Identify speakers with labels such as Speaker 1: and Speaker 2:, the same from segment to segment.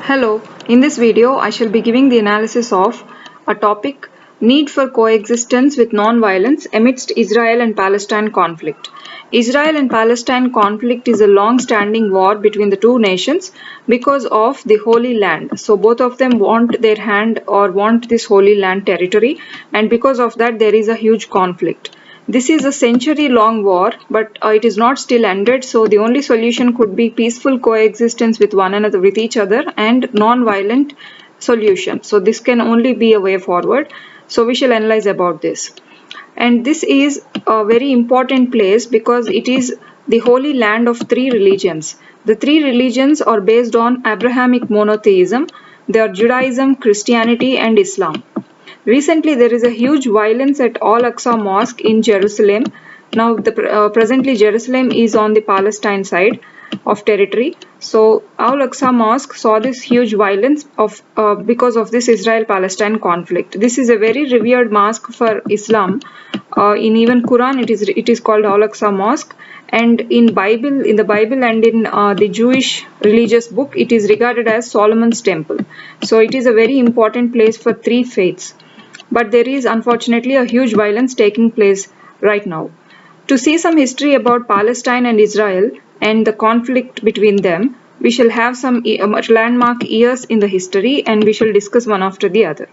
Speaker 1: Hello, in this video I shall be giving the analysis of a topic, Need for Coexistence with Nonviolence Amidst Israel and Palestine Conflict. Israel and Palestine conflict is a long-standing war between the two nations because of the Holy Land. So both of them want their hand or want this Holy Land territory, and because of that there is a huge conflict. This is a century-long war, but it is not still ended, so the only solution could be peaceful coexistence with one another, with each other, and non-violent solution. So this can only be a way forward. So we shall analyze about this. And this is a very important place because it is the holy land of three religions. The three religions are based on Abrahamic monotheism. They are Judaism, Christianity, and Islam. Recently, there is a huge violence at Aqsa Mosque in Jerusalem. Now, presently Jerusalem is on the Palestine side of territory. So, Aqsa Mosque saw this huge violence because of this Israel-Palestine conflict. This is a very revered mosque for Islam. In even Quran, it is called Aqsa Mosque, and in the Bible and in the Jewish religious book, it is regarded as Solomon's temple. So, it is a very important place for three faiths. But there is unfortunately a huge violence taking place right now. To see some history about Palestine and Israel and the conflict between them, we shall have some landmark years in the history and we shall discuss one after the other.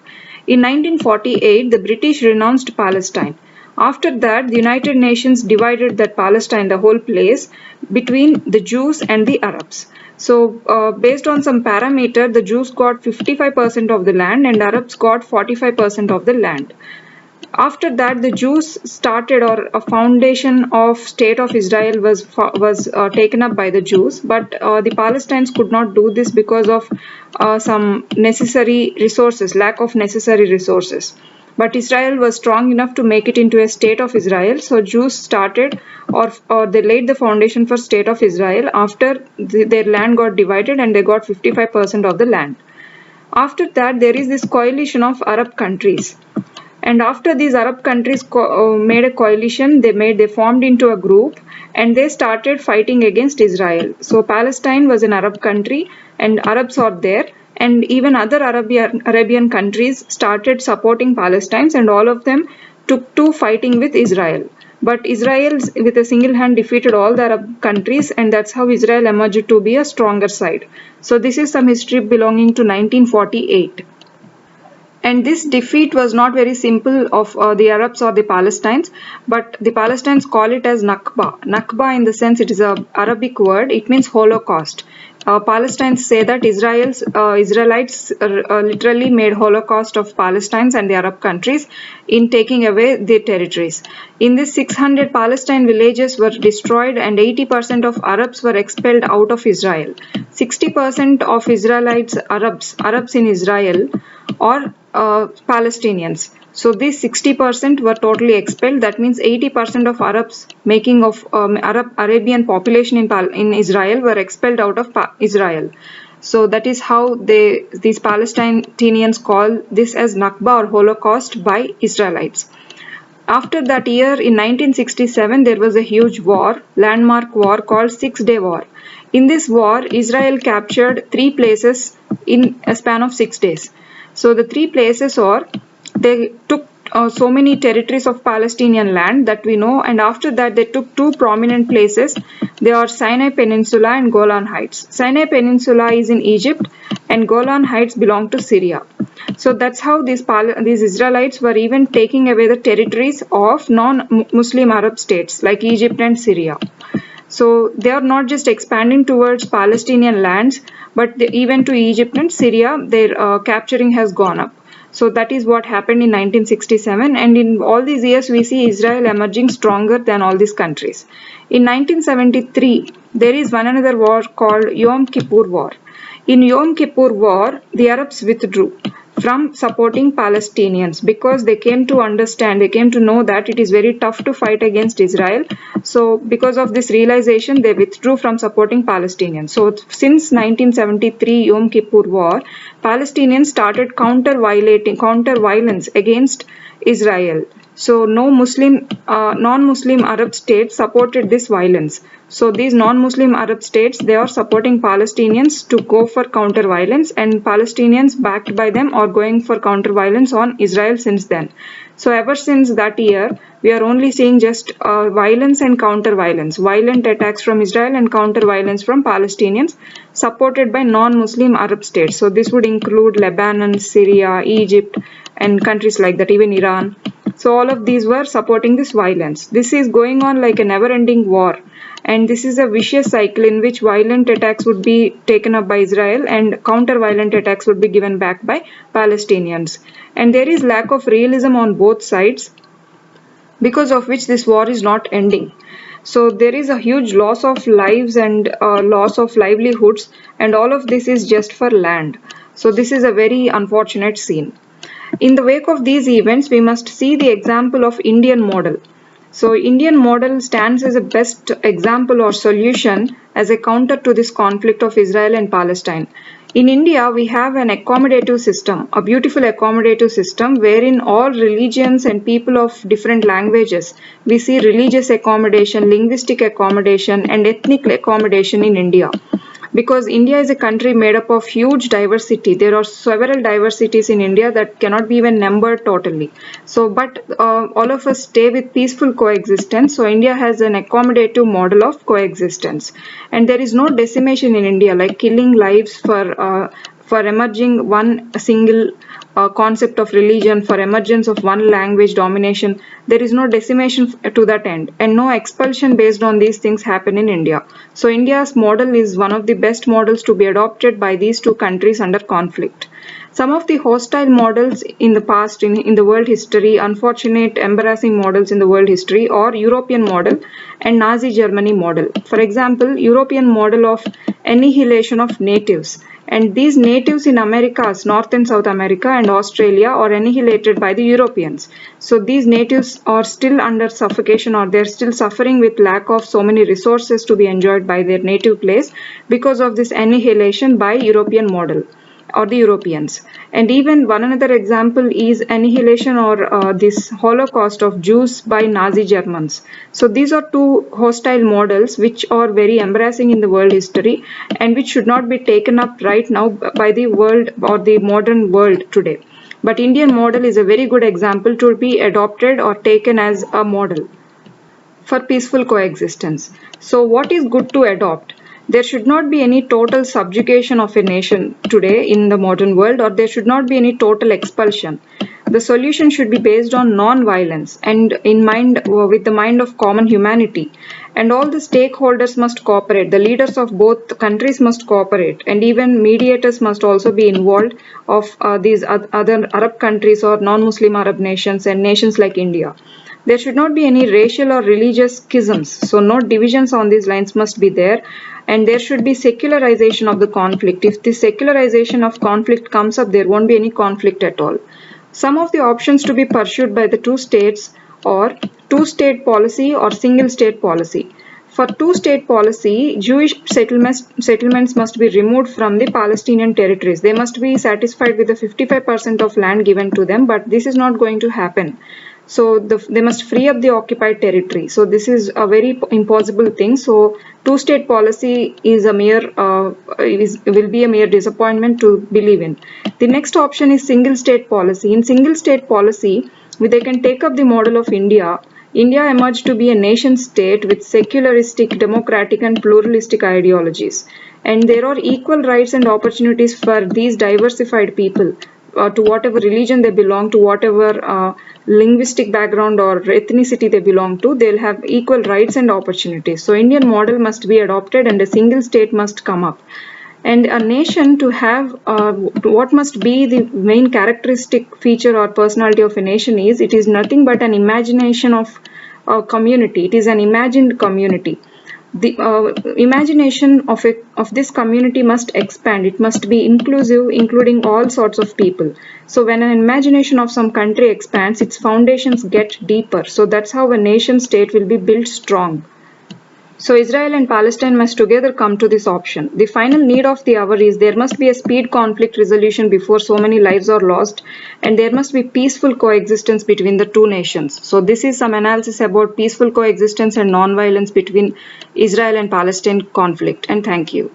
Speaker 1: In 1948, the British renounced Palestine. After that, the United Nations divided that Palestine, the whole place, between the Jews and the Arabs. So, based on some parameter, the Jews got 55% of the land and Arabs got 45% of the land. After that, the Jews started, or a foundation of State of Israel was taken up by the Jews, but the Palestinians could not do this because of some necessary resources, lack of necessary resources. But Israel was strong enough to make it into a state of Israel. So Jews started or they laid the foundation for state of Israel after their land got divided and they got 55% of the land. After that, there is this coalition of Arab countries. And after these Arab countries made a coalition, they formed into a group and they started fighting against Israel. So Palestine was an Arab country and Arabs are there. And even other Arabian countries started supporting Palestine, and all of them took to fighting with Israel. But Israel with a single hand defeated all the Arab countries, and that's how Israel emerged to be a stronger side. So this is some history belonging to 1948. And this defeat was not very simple of the Arabs or the Palestinians, but the Palestinians call it as Nakba. Nakba, in the sense it is an Arabic word, it means Holocaust. Palestinians say that Israelites literally made Holocaust of Palestinians and the Arab countries in taking away their territories. In this, 600 Palestine villages were destroyed and 80% of Arabs were expelled out of Israel. 60% of Israelites, Arabs in Israel, or Palestinians. So these 60% were totally expelled. That means 80% of Arabs, making of Arabian population in Israel, were expelled out of Israel. So that is how these Palestinians call this as Nakba or Holocaust by Israelites. After that year, in 1967, there was a huge war, landmark war called Six-Day War. In this war, Israel captured 3 places in a span of 6 days. So the 3 places are, they took so many territories of Palestinian land that we know, and after that they took 2 prominent places. They are Sinai Peninsula and Golan Heights. Sinai Peninsula is in Egypt and Golan Heights belong to Syria. So that's how these Israelites were even taking away the territories of non-Muslim Arab states like Egypt and Syria. So they are not just expanding towards Palestinian lands, but even to Egypt and Syria, their capturing has gone up. So that is what happened in 1967, and in all these years we see Israel emerging stronger than all these countries. In 1973, there is one another war called Yom Kippur War. In Yom Kippur War, the Arabs withdrew from supporting Palestinians because they came to understand, they came to know that it is very tough to fight against Israel. So because of this realization, they withdrew from supporting Palestinians. So since 1973 Yom Kippur War, Palestinians started counter violence against Israel. So no non-Muslim Arab states supported this violence. So these non-Muslim Arab states, they are supporting Palestinians to go for counter-violence, and Palestinians backed by them are going for counter-violence on Israel since then. So ever since that year, we are only seeing just violence and counter-violence, violent attacks from Israel and counter-violence from Palestinians supported by non-Muslim Arab states. So this would include Lebanon, Syria, Egypt, and countries like that, even Iran. So all of these were supporting this violence. This is going on like a never-ending war. And this is a vicious cycle in which violent attacks would be taken up by Israel and counter-violent attacks would be given back by Palestinians. And there is lack of realism on both sides, because of which this war is not ending. So there is a huge loss of lives and loss of livelihoods, and all of this is just for land. So this is a very unfortunate scene. In the wake of these events, we must see the example of Indian model. So Indian model stands as a best example or solution as a counter to this conflict of Israel and Palestine. In India, we have an accommodative system, a beautiful accommodative system wherein all religions and people of different languages, we see religious accommodation, linguistic accommodation, and ethnic accommodation in India. Because India is a country made up of huge diversity. There are several diversities in India that cannot be even numbered totally. So, but all of us stay with peaceful coexistence. So, India has an accommodative model of coexistence, and there is no decimation in India, like killing lives for emerging one single concept of religion, for emergence of one language domination. There is no decimation to that end, and no expulsion based on these things happen in India. So India's model is one of the best models to be adopted by these two countries under conflict. Some of the hostile models in the past, in the world history, unfortunate, embarrassing models in the world history, or European model and Nazi Germany model. For example, European model of annihilation of natives. And these natives in Americas, North and South America and Australia, are annihilated by the Europeans. So these natives are still under suffocation, or they're still suffering with lack of so many resources to be enjoyed by their native place because of this annihilation by European model or the Europeans. And even one another example is annihilation or this Holocaust of Jews by Nazi Germans. So these are two hostile models which are very embarrassing in the world history and which should not be taken up right now by the world or the modern world today. But Indian model is a very good example to be adopted or taken as a model for peaceful coexistence. So what is good to adopt? There should not be any total subjugation of a nation today in the modern world, or there should not be any total expulsion. The solution should be based on non-violence and in mind with the mind of common humanity. And all the stakeholders must cooperate. The leaders of both countries must cooperate, and even mediators must also be involved of these other Arab countries or non-Muslim Arab nations and nations like India. There should not be any racial or religious schisms, so no divisions on these lines must be there, and there should be secularization of the conflict. If the secularization of conflict comes up, there won't be any conflict at all. Some of the options to be pursued by the two states are two-state policy or single-state policy. For two-state policy, Jewish settlements must be removed from the Palestinian territories. They must be satisfied with the 55% of land given to them, but this is not going to happen. So they must free up the occupied territory. So this is a very impossible thing. So two-state policy is a mere will be a mere disappointment to believe in. The next option is single-state policy. In single-state policy, they can take up the model of India. India emerged to be a nation state with secularistic, democratic, and pluralistic ideologies. And there are equal rights and opportunities for these diversified people. To whatever religion they belong to, whatever linguistic background or ethnicity they belong to, they'll have equal rights and opportunities. So Indian model must be adopted and a single state must come up. And a nation to have what must be the main characteristic feature or personality of a nation is, it is nothing but an imagination of a community. It is an imagined community. The imagination of this community must expand. It must be inclusive, including all sorts of people. So when an imagination of some country expands, its foundations get deeper. So that's how a nation state will be built strong. So Israel and Palestine must together come to this option. The final need of the hour is there must be a speed conflict resolution before so many lives are lost, and there must be peaceful coexistence between the two nations. So this is some analysis about peaceful coexistence and non-violence between Israel and Palestine conflict, and thank you.